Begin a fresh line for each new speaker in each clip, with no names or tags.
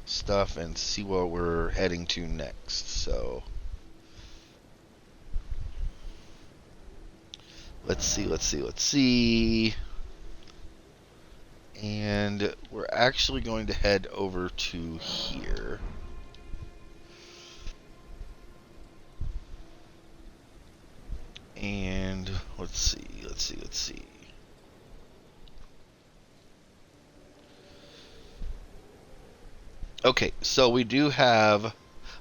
stuff and see what we're heading to next. So let's see. And we're actually going to head over to here. And let's see. Okay, so we do have, I'm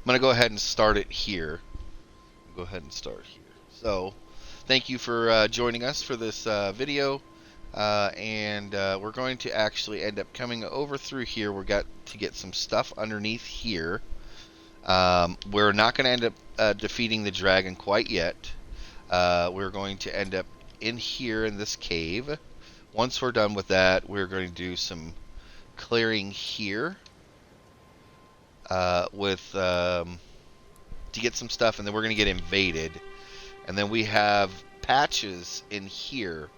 going to go ahead and start it here. Go ahead and start here. So, thank you for joining us for this video. And we're going to actually end up coming over through here. We've got to get some stuff underneath here. We're not going to end up defeating the dragon quite yet. We're going to end up in here in this cave. Once we're done with that, we're going to do some clearing here to get some stuff, and then we're going to get invaded. And then we have patches in here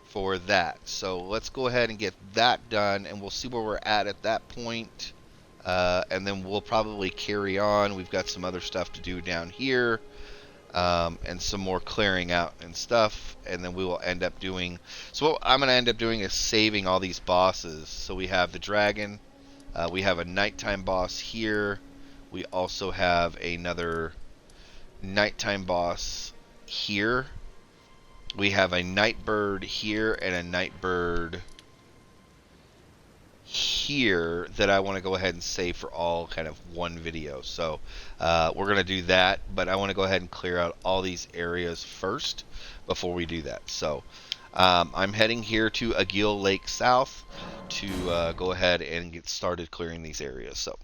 for that. So let's go ahead and get that done, and we'll see where we're at that point. And then we'll probably carry on. We've got some other stuff to do down here, and some more clearing out and stuff. And then we will end up doing, so what I'm going to end up doing is saving all these bosses. So we have the dragon, we have a nighttime boss here, we also have another nighttime boss here, we have a night bird here and a night bird here that I want to go ahead and save for all kind of one video. So we're going to do that, but I want to go ahead and clear out all these areas first before we do that. So I'm heading here to Agil Lake South to go ahead and get started clearing these areas. So,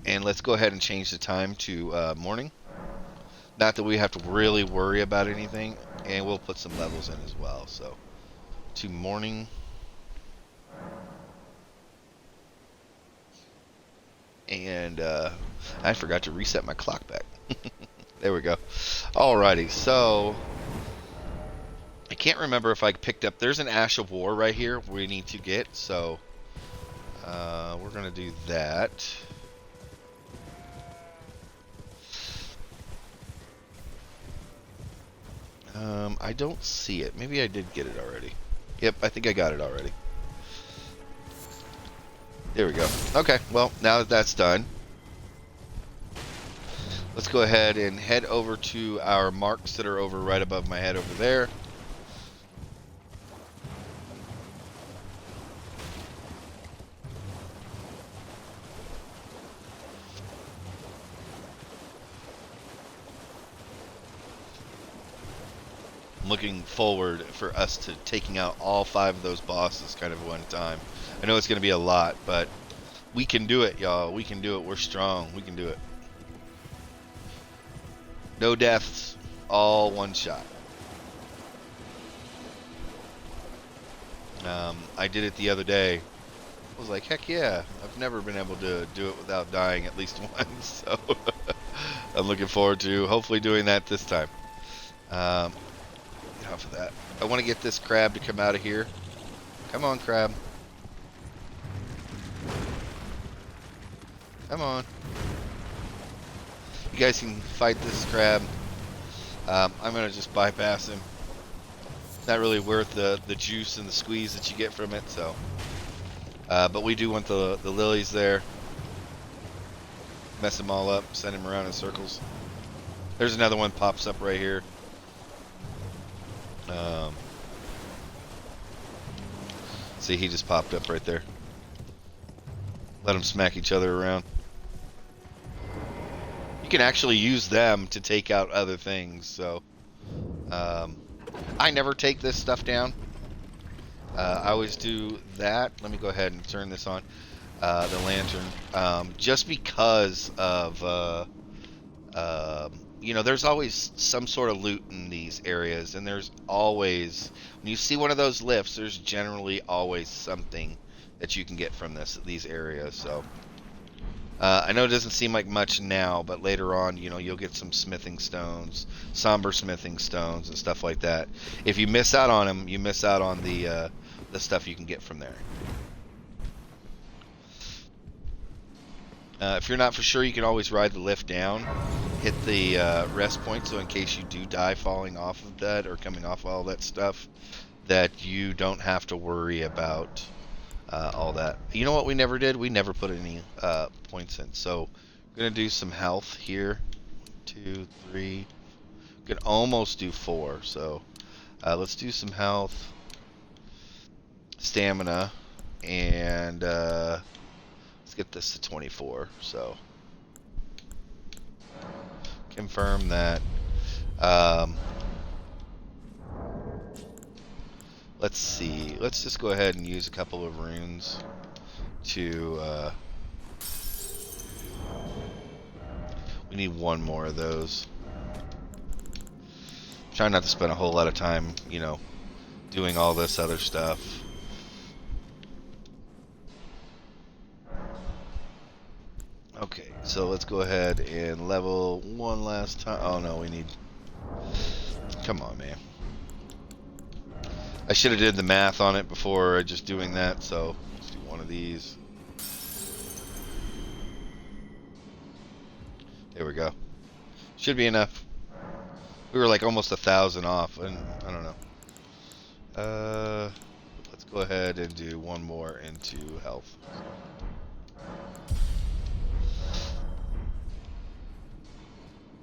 and let's go ahead and change the time to morning. Not that we have to really worry about anything, and we'll put some levels in as well. So to morning. And I forgot to reset my clock back. There we go. Alrighty, so I can't remember if I picked up, there's an Ash of War right here we need to get, so we're gonna do that. I don't see it. Maybe I did get it already. Yep, I think I got it already. There we go. Okay, well, now that that's done, let's go ahead and head over to our marks that are over right above my head over there. I'm looking forward for us to taking out all 5 of those bosses kind of at one time. I know it's going to be a lot, but we can do it, y'all. We can do it. We're strong. We can do it. No deaths, all one shot. I did it the other day. I was like, heck yeah. I've never been able to do it without dying at least once. So I'm looking forward to hopefully doing that this time. Get off of that. I want to get this crab to come out of here. Come on, crab. Come on. You guys can fight this crab. I'm going to just bypass him. It's not really worth the juice and the squeeze that you get from it, so. But we do want the lilies there. Mess them all up, send them around in circles. There's another one pops up right here. See, he just popped up right there. Let them smack each other around. You can actually use them to take out other things, so I never take this stuff down. I always do that. Let me go ahead and turn this on, the lantern, just because of you know, there's always some sort of loot in these areas, and there's always, when you see one of those lifts, there's generally always something that you can get from these areas. So I know it doesn't seem like much now, but later on, you know, you'll get some smithing stones, somber smithing stones, and stuff like that. If you miss out on them, you miss out on the stuff you can get from there. If you're not for sure, you can always ride the lift down, hit the rest point, so in case you do die falling off of that or coming off all that stuff, that you don't have to worry about all that. You know what we never did? We never put any points in. So I'm going to do some health here. 2, 3. We can almost do 4. So let's do some health, stamina, and let's get this to 24. So confirm that. Let's see. Let's just go ahead and use a couple of runes to. We need one more of those. Try not to spend a whole lot of time, you know, doing all this other stuff. Okay, so let's go ahead and level one last time. Oh no, we need. Come on, man. I should have did the math on it before just doing that, so let's do one of these. There we go. Should be enough. We were like almost 1,000 off, and I don't know. Let's go ahead and do one more into health.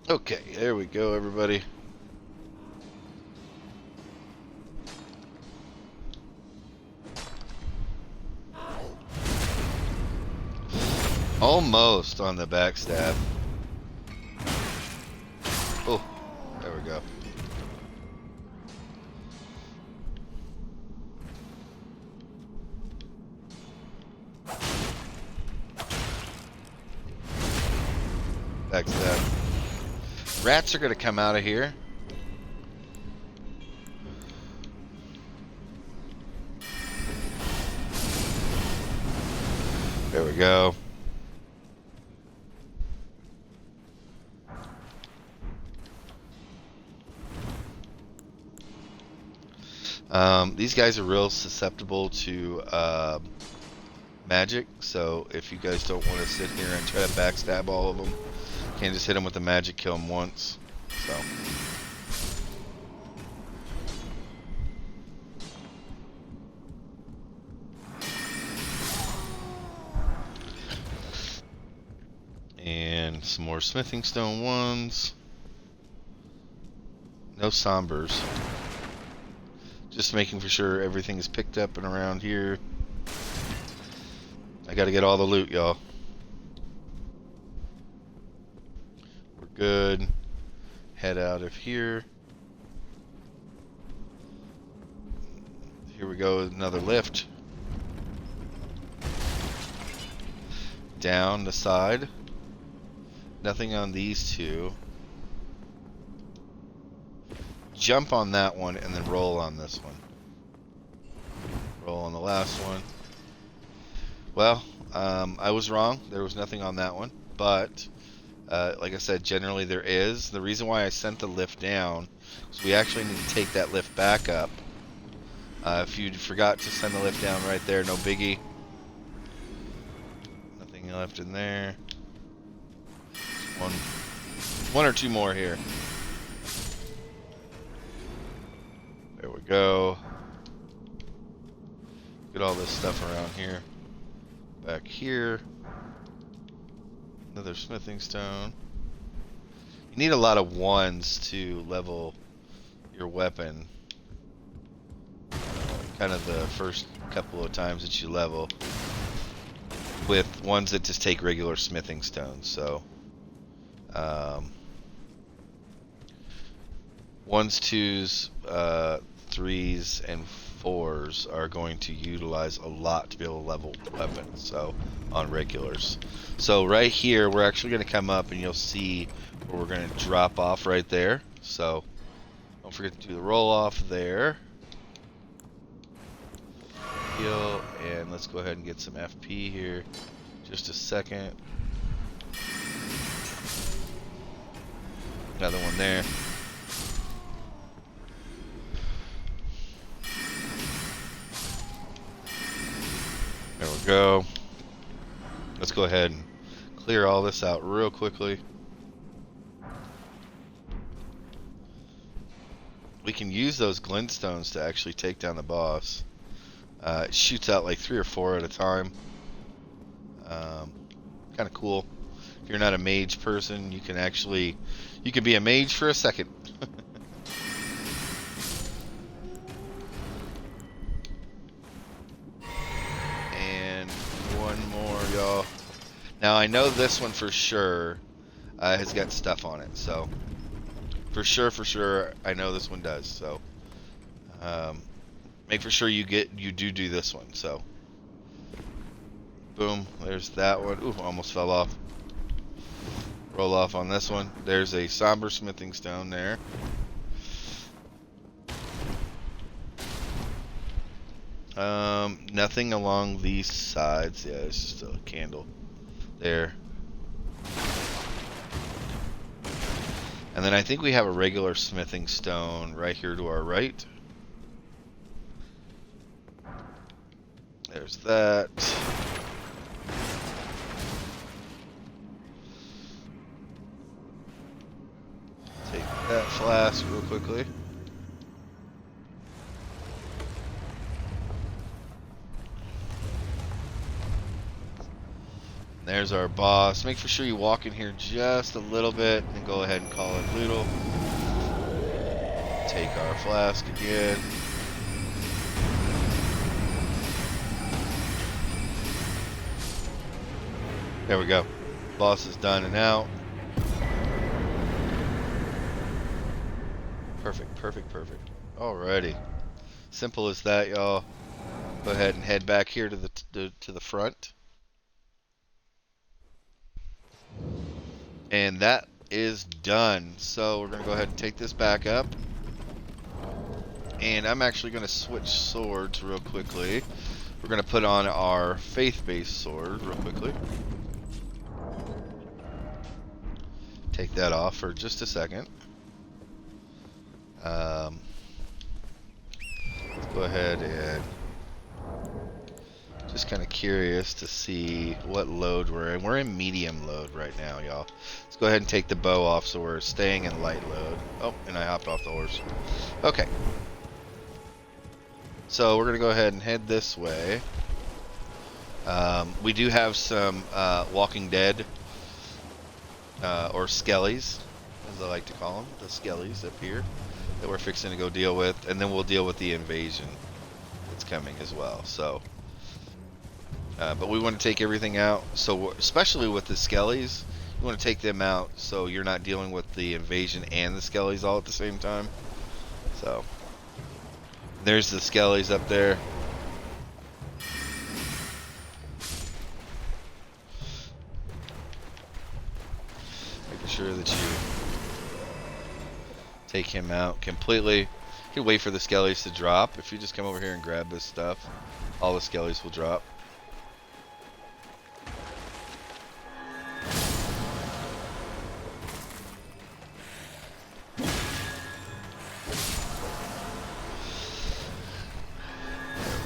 Okay, there we go, everybody. Almost on the backstab. Oh, there we go. Backstab. Rats are going to come out of here. There we go. These guys are real susceptible to magic, so if you guys don't want to sit here and try to backstab all of them, you can just hit them with the magic, kill them once. So. And some more smithing stone ones. No sombers. Just making for sure everything is picked up and around here. I gotta get all the loot, y'all. We're good. Head out of here. Here we go, another lift. Down the side. Nothing on these two. Jump on that one and then roll on this one. Roll on the last one. Well, I was wrong. There was nothing on that one. But, like I said, generally there is. The reason why I sent the lift down is we actually need to take that lift back up. If you forgot to send the lift down right there, no biggie. Nothing left in there. One or two more here. There we go. Get all this stuff around here. Back here. Another smithing stone. You need a lot of ones to level your weapon. Kind of the first couple of times that you level. With ones that just take regular smithing stones. So, ones, twos, threes, and fours are going to utilize a lot to be able to level weapons, so on regulars. So right here, we're actually going to come up and you'll see where we're going to drop off right there. So don't forget to do the roll off there. Heal, and let's go ahead and get some FP here. Just a second. Another one there. There we go. Let's go ahead and clear all this out real quickly. We can use those glintstones to actually take down the boss. It shoots out like 3 or 4 at a time. Kind of cool. If you're not a mage person, you can be a mage for a second. And one more, y'all. Now I know this one for sure has got stuff on it, so for sure, I know this one does. So make for sure you do this one. So boom, there's that one. Ooh, almost fell off. Roll off on this one. There's a somber smithing stone there. Nothing along these sides. Yeah, it's just a candle there. And then I think we have a regular smithing stone right here to our right. There's that. Take that flask real quickly. There's our boss. Make for sure you walk in here just a little bit and go ahead and call in Loodle. Take our flask again. There we go. Boss is done and out. Perfect, perfect, perfect. Alrighty. Simple as that, y'all. Go ahead and head back here to the front. And that is done. So we're going to go ahead and take this back up. And I'm actually going to switch swords real quickly. We're going to put on our faith-based sword real quickly. Take that off for just a second. Let's go ahead and just kind of curious to see what load we're in. We're in medium load right now, y'all. Let's go ahead and take the bow off so we're staying in light load. Oh, and I hopped off the horse. Okay. So we're going to go ahead and head this way. We do have some Walking Dead or skellies, as I like to call them. The skellies up here that we're fixing to go deal with. And then we'll deal with the invasion that's coming as well. So... but we want to take everything out, so especially with the skellies, you want to take them out so you're not dealing with the invasion and the skellies all at the same time. So, there's the skellies up there. Making sure that you take him out completely. You can wait for the skellies to drop. If you just come over here and grab this stuff, all the skellies will drop.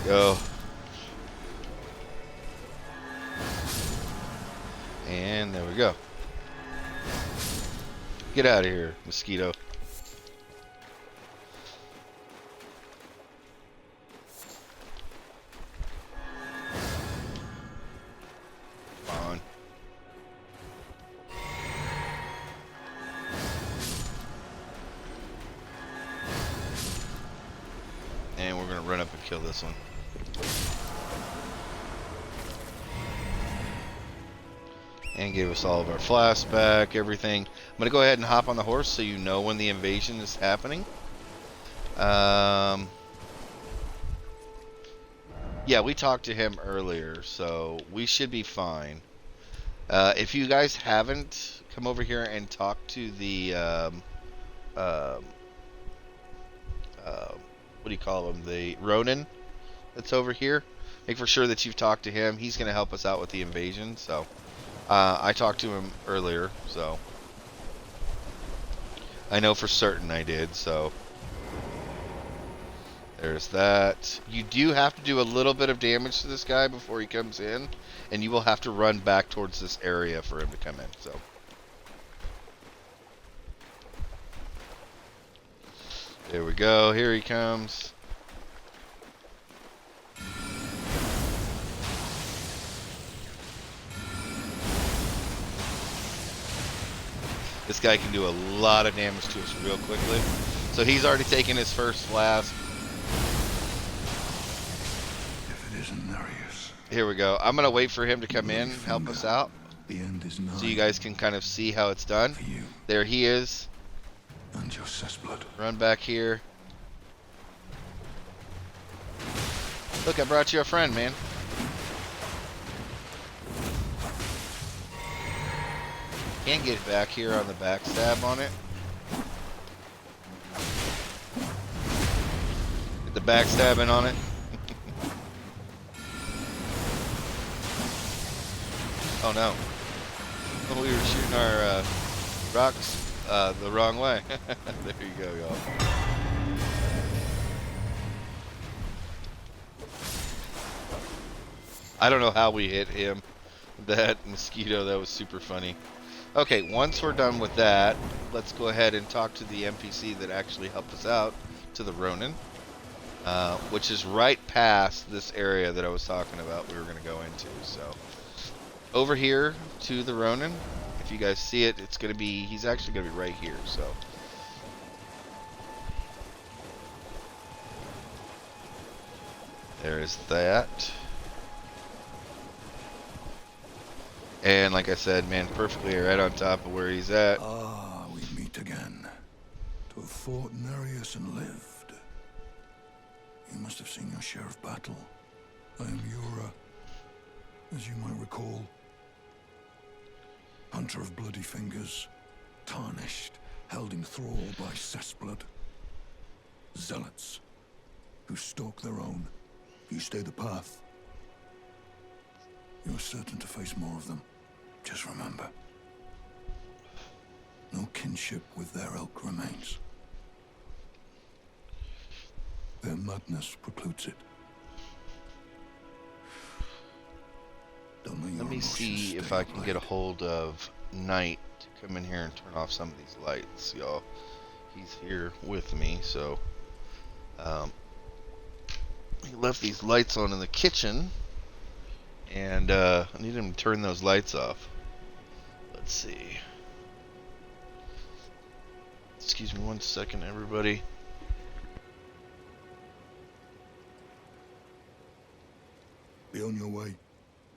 Go. And there we go. Get out of here, mosquito. Come on. And we're gonna run up and kill this one. And give us all of our flasks back, everything. I'm going to go ahead and hop on the horse so you know when the invasion is happening. Yeah, we talked to him earlier, so we should be fine. If you guys haven't, come over here and talk to the... what do you call him? The Ronin that's over here. Make for sure that you've talked to him. He's going to help us out with the invasion, so... I talked to him earlier, so I know for certain I did, so There's that. You do have to do a little bit of damage to this guy before he comes in, and you will have to run back towards this area for him to come in. So, there we go. Here he comes. This guy can do a lot of damage to us real quickly. So he's already taken his first flask.
If it isn't Nereus.
Here we go. I'm going to wait for him to come in, help us out.
The end is nigh.
So you guys can kind of see how it's done.
For you.
There he is.
And your cessblood.
Run back here. Look, I brought you a friend, man. Can't get back here on the backstab on it. Get the backstabbing on it. Oh no. Oh, we were shooting our rocks the wrong way. There you go, y'all. I don't know how we hit him. That mosquito, that was super funny. Okay, once we're done with that, let's go ahead and talk to the NPC that actually helped us out, to the Ronin, which is right past this area that I was talking about we were going to go into. So, over here to the Ronin, if you guys see it, it's going to be, he's actually going to be right here, so. There is that. And like I said, man, perfectly right on top of where he's at.
Ah, we meet again. To have fought Nereus and lived. You must have seen your share of battle. I am Yura, as you might recall. Hunter of bloody fingers, tarnished, held in thrall by cessblood. Zealots, who stalk their own. If you stay the path, you're certain to face more of them. Just remember, no kinship with their ilk remains. Their madness precludes it.
Let me see if I can get a hold of Knight to come in here and turn off some of these lights, y'all. He's here with me, so he left these lights on in the kitchen, and I need him to turn those lights off. Let's see. Excuse me one second, everybody.
Be on your way.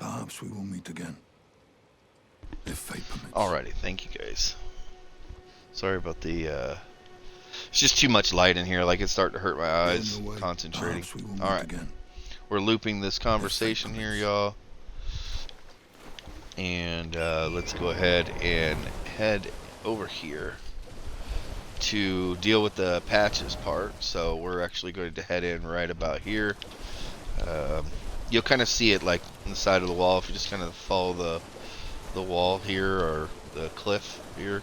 Perhaps we will meet again. If fate permits.
Alrighty, thank you guys. Sorry about the it's just too much light in here, like it's starting to hurt my eyes concentrating. Alright. We're looping this conversation here, y'all. And let's go ahead and head over here to deal with the patches part. So we're actually going to head in right about here. You'll kind of see it like on the side of the wall if you just kind of follow the wall here, or the cliff here.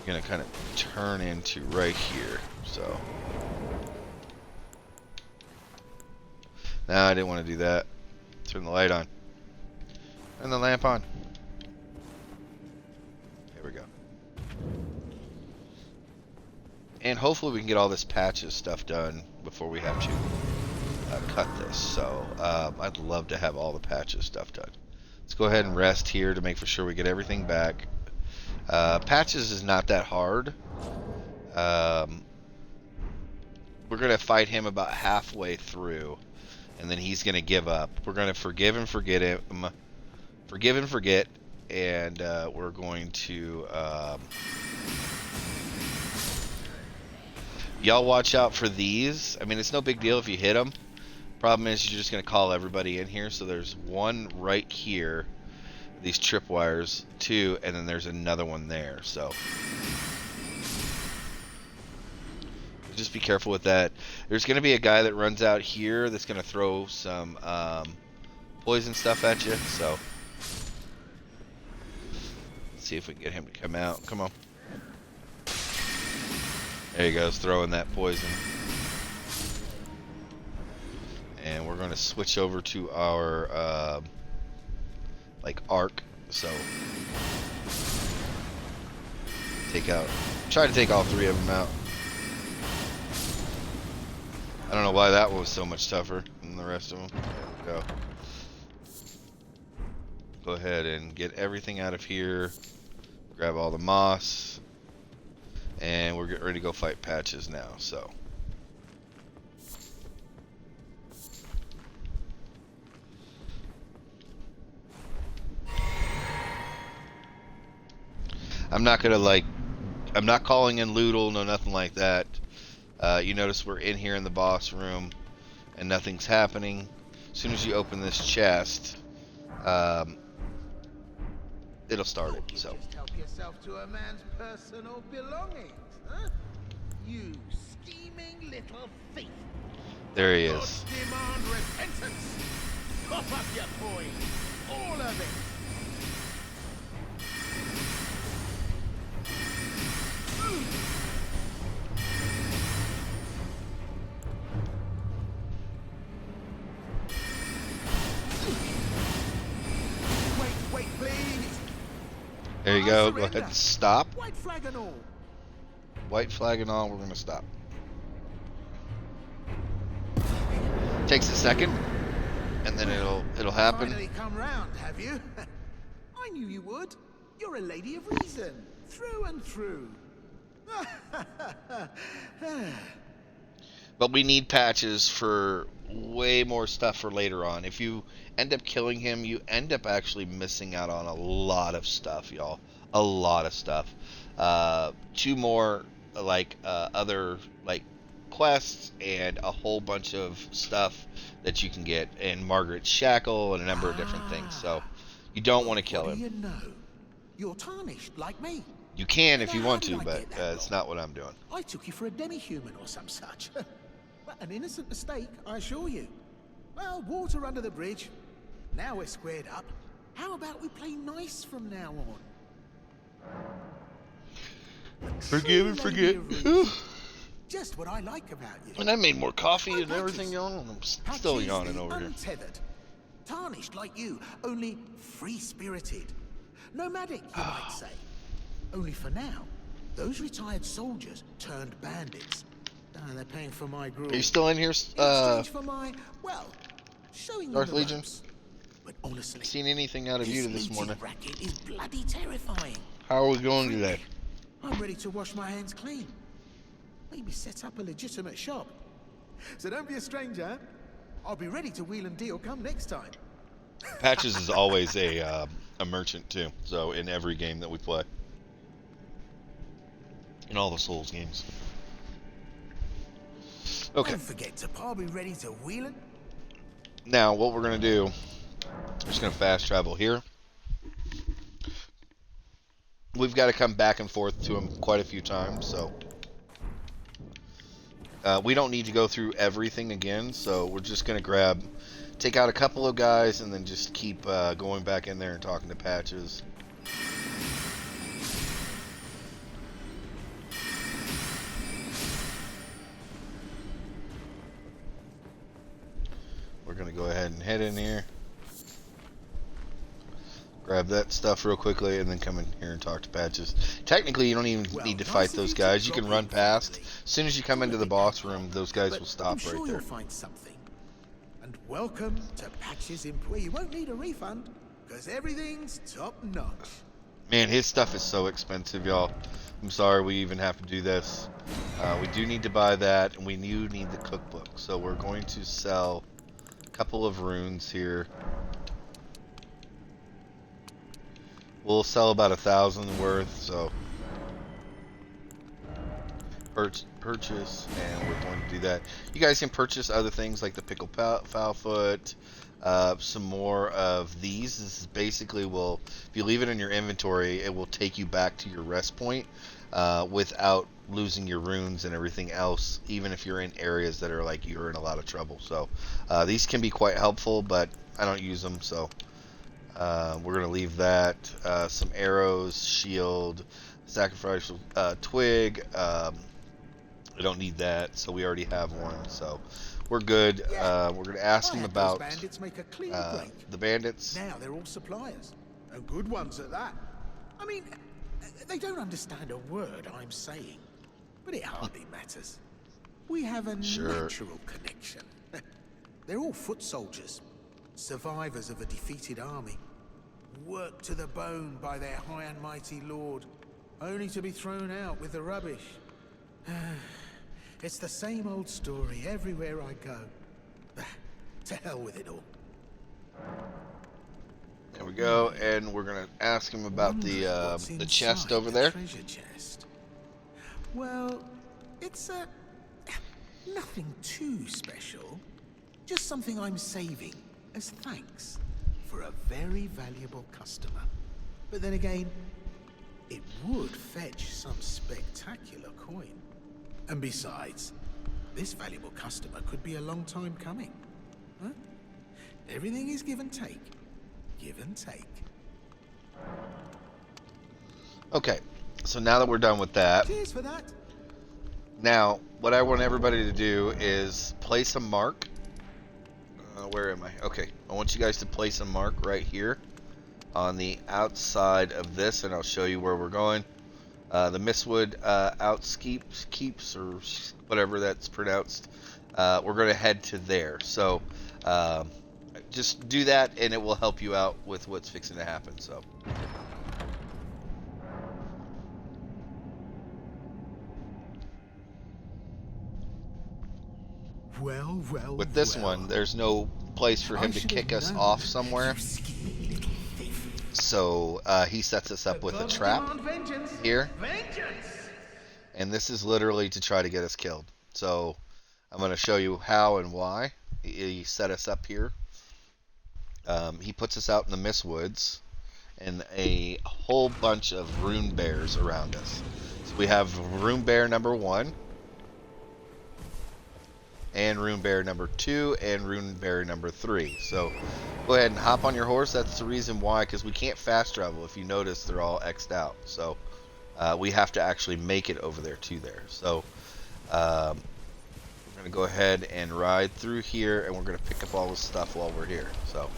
You're gonna kind of turn into right here. So no, I didn't want to do that. Turn the light on. And the lamp on. Here we go. And hopefully we can get all this patches stuff done before we have to cut this. So I'd love to have all the patches stuff done. Let's go ahead and rest here to make for sure we get everything back. Patches is not that hard. We're going to fight him about halfway through, and then he's going to give up. We're going to forgive and forget him. Forgive and forget, and we're going to y'all watch out for these. I mean, it's no big deal if you hit them. Problem is you're just going to call everybody in here. So there's one right here, these tripwires, two, and then there's another one there. So just be careful with that. There's going to be a guy that runs out here that's going to throw some poison stuff at you. So see if we can get him to come out. Come on. There he goes, throwing that poison. And we're going to switch over to our like arc. So try to take all 3 of them out. I don't know why that one was so much tougher than the rest of them. There we go. Go ahead and get everything out of here. Grab all the moss. And we're getting ready to go fight Patches now, so. I'm not calling in Loodle, no nothing like that. You notice we're in here in the boss room and nothing's happening. As soon as you open this chest, it'll start it. So
just help yourself to a man's personal belongings, huh? You scheming little thief.
there he
Gods
is.
demand repentance. Cough up your coin, all of it. Wait, please.
There you go. Go ahead and stop.
White flag and all.
White flag and all. We're gonna stop. Takes a second, and then it'll happen.
Finally come round, have you? I knew you would. You're a lady of reason, through and through.
But we need Patches for way more stuff for later on. If you end up killing him, you end up actually missing out on a lot of stuff, y'all. A lot of stuff. 2 more other quests and a whole bunch of stuff that you can get in Margaret's Shackle and a number of different things. So you don't want to kill
What
him.
do you know? You're tarnished like me.
You can if you
Now,
want
how did
to,
I
but
get that
it's
wrong?
not what I'm doing.
I took you for a demi-human or some such. But an innocent mistake, I assure you. Well, water under the bridge. Now we're squared up. How about we play nice from now on?
Forgive and
True
forget.
lady of reason. Just what I like about you.
And I made more coffee
My
and everything,
Patches.
y'all. I'm still
Patches
yawning
the
over here.
untethered. Tarnished like you, only free-spirited. Nomadic, you might say. Only for now, those retired soldiers turned bandits. They're paying for my gruel.
Are you still in here,
In exchange for my, well, showing
Darth
them the
Legion?
ropes. But honestly,
Seen anything out of you this
looting
morning?
racket is bloody terrifying.
How are we going today?
I'm ready to wash my hands clean. Maybe set up a legitimate shop. So don't be a stranger. I'll be ready to wheel and deal come next time.
Patches is always a merchant too. So in every game that we play, in all the Souls games. Okay.
Don't forget to I'll be ready to wheel and...
Now what we're gonna do? We're just gonna fast travel here. We've got to come back and forth to him quite a few times, so we don't need to go through everything again. So we're just gonna take out a couple of guys, and then just keep going back in there and talking to Patches. We're gonna go ahead and head in here. Grab that stuff real quickly, and then come in here and talk to Patches. Technically, you don't even need to fight those guys. You can run past. As soon as you come into the boss room, those guys will stop
I'm sure
right
you'll
there.
find something. And welcome to Patches Employee. You won't need a refund, because everything's top notch.
Man, his stuff is so expensive, y'all. I'm sorry we even have to do this. We do need to buy that, and we do need the cookbook. So we're going to sell a couple of runes here. We'll sell about 1,000 worth, so purchase, and we're going to do that. You guys can purchase other things like the pickled fowl foot, some more of these. This is basically if you leave it in your inventory, it will take you back to your rest point without losing your runes and everything else, even if you're in areas that are like you're in a lot of trouble. So these can be quite helpful, but I don't use them, so we're going to leave that. Some arrows, shield, sacrificial twig. I don't need that, so we already have one. So we're good.
Yeah.
We're gonna ask
I
him
had those
about
bandits make a clean break.
the bandits.
Now they're all suppliers, and good ones at that. I mean, they don't understand a word I'm saying, but it hardly matters. We have a natural connection. They're all foot soldiers, survivors of a defeated army, worked to the bone by their high and mighty lord, only to be thrown out with the rubbish. It's the same old story everywhere I go. To hell with it all.
There we go, and we're gonna ask him about the chest over there.
Treasure chest. Well, it's nothing too special. Just something I'm saving as thanks for a very valuable customer. But then again, it would fetch some spectacular coin. And besides, this valuable customer could be a long time coming. Huh? Everything is give and take. Give and take.
Okay, so now that we're done with that,
Cheers for that.
now what I want everybody to do is place a mark. Where am I? Okay, I want you guys to place a mark right here on the outside of this, and I'll show you where we're going. The Mistwood keeps or whatever that's pronounced. We're going to head to there. So just do that, and it will help you out with what's fixing to happen. So.
Well,
With this one, there's no place for him to kick us off somewhere. So he sets us up with a trap here. And this is literally to try to get us killed. So I'm going to show you how and why he set us up here. He puts us out in the Mistwoods and a whole bunch of rune bears around us. So we have rune bear number 1. And rune bear number 2 and rune bear number 3. So go ahead and hop on your horse. That's the reason why, because we can't fast travel. If you notice, they're all X'd out. So we have to actually make it over there to there. So we're going to go ahead and ride through here, and we're going to pick up all this stuff while we're here. So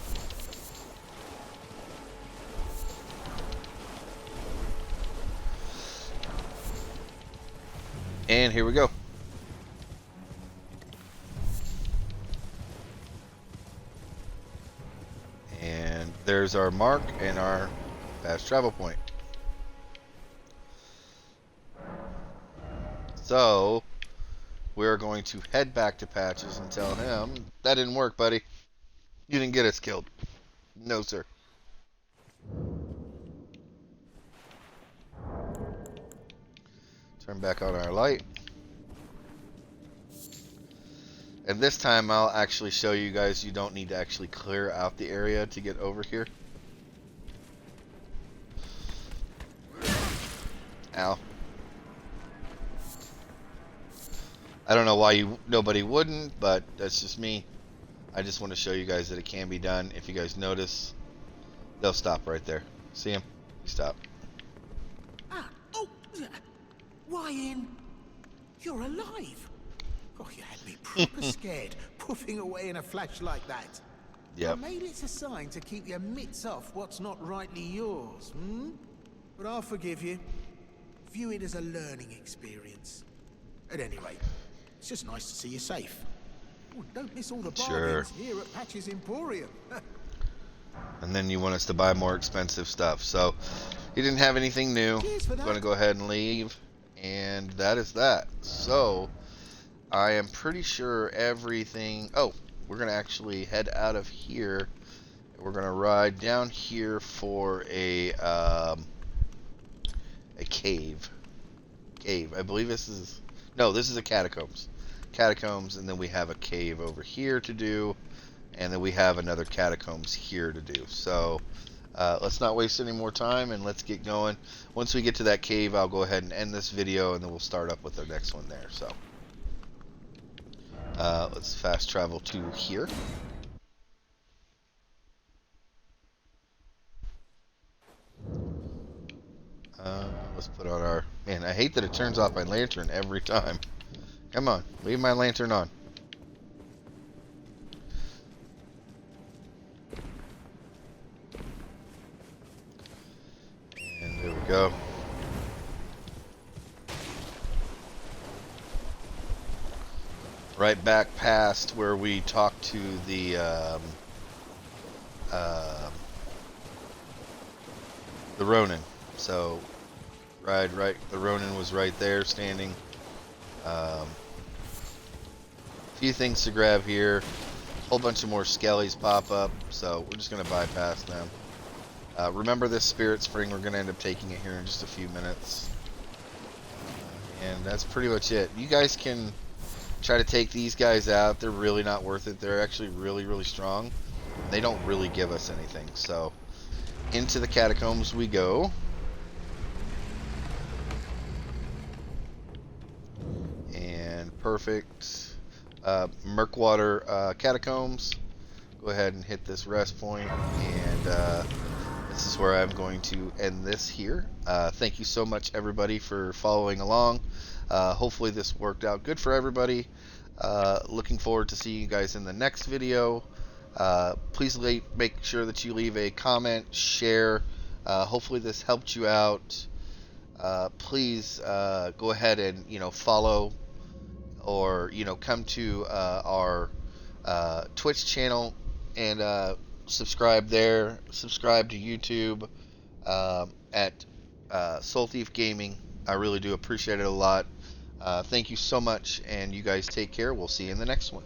and here we go. And there's our mark and our fast travel point. So we're going to head back to Patches and tell him that didn't work, buddy. You didn't get us killed. No, sir. Turn back on our light. And this time I'll actually show you guys you don't need to actually clear out the area to get over here. Ow. I don't know why nobody wouldn't, but that's just me. I just want to show you guys that it can be done. If you guys notice, they'll stop right there. See him? Stop.
Why in? You're alive. Oh, you had me proper scared, puffing away in a flash like that.
Yep.
Maybe it's a sign to keep your mitts off what's not rightly yours, hmm? But I'll forgive you. View it as a learning experience. At any rate, it's just nice to see you safe. Oh, don't miss all the bargains here at Patches Emporium.
And then you want us to buy more expensive stuff. So he didn't have anything new. I'm going to go ahead and leave. And that is that. So I am pretty sure everything... Oh, we're going to actually head out of here. We're going to ride down here for a cave. I believe this is... No, this is a catacombs. Catacombs, and then we have a cave over here to do. And then we have another catacombs here to do. So let's not waste any more time and let's get going. Once we get to that cave, I'll go ahead and end this video, and then we'll start up with the next one there. So let's fast travel to here. Let's put on our... Man, I hate that it turns off my lantern every time. Come on, leave my lantern on. go. Right back past where we talked to the Ronin. So right, the Ronin was right there standing. A few things to grab here. Whole bunch of more skellies pop up, so we're just gonna bypass them. Remember this spirit spring, we're gonna end up taking it here in just a few minutes. And that's pretty much it. You guys can try to take these guys out. They're really not worth it. They're actually really, really strong. They don't really give us anything. So into the catacombs we go. And perfect. Murkwater catacombs. Go ahead and hit this rest point, and this is where I'm going to end this here. Thank you so much, everybody, for following along. Hopefully this worked out good for everybody. Looking forward to seeing you guys in the next video. Please make sure that you leave a comment, share. Hopefully this helped you out. Please go ahead and follow, or come to our Twitch channel and subscribe there. Subscribe to YouTube at Soul Thief Gaming. I really do appreciate it a lot. Thank you so much, and you guys take care. We'll see you in the next one.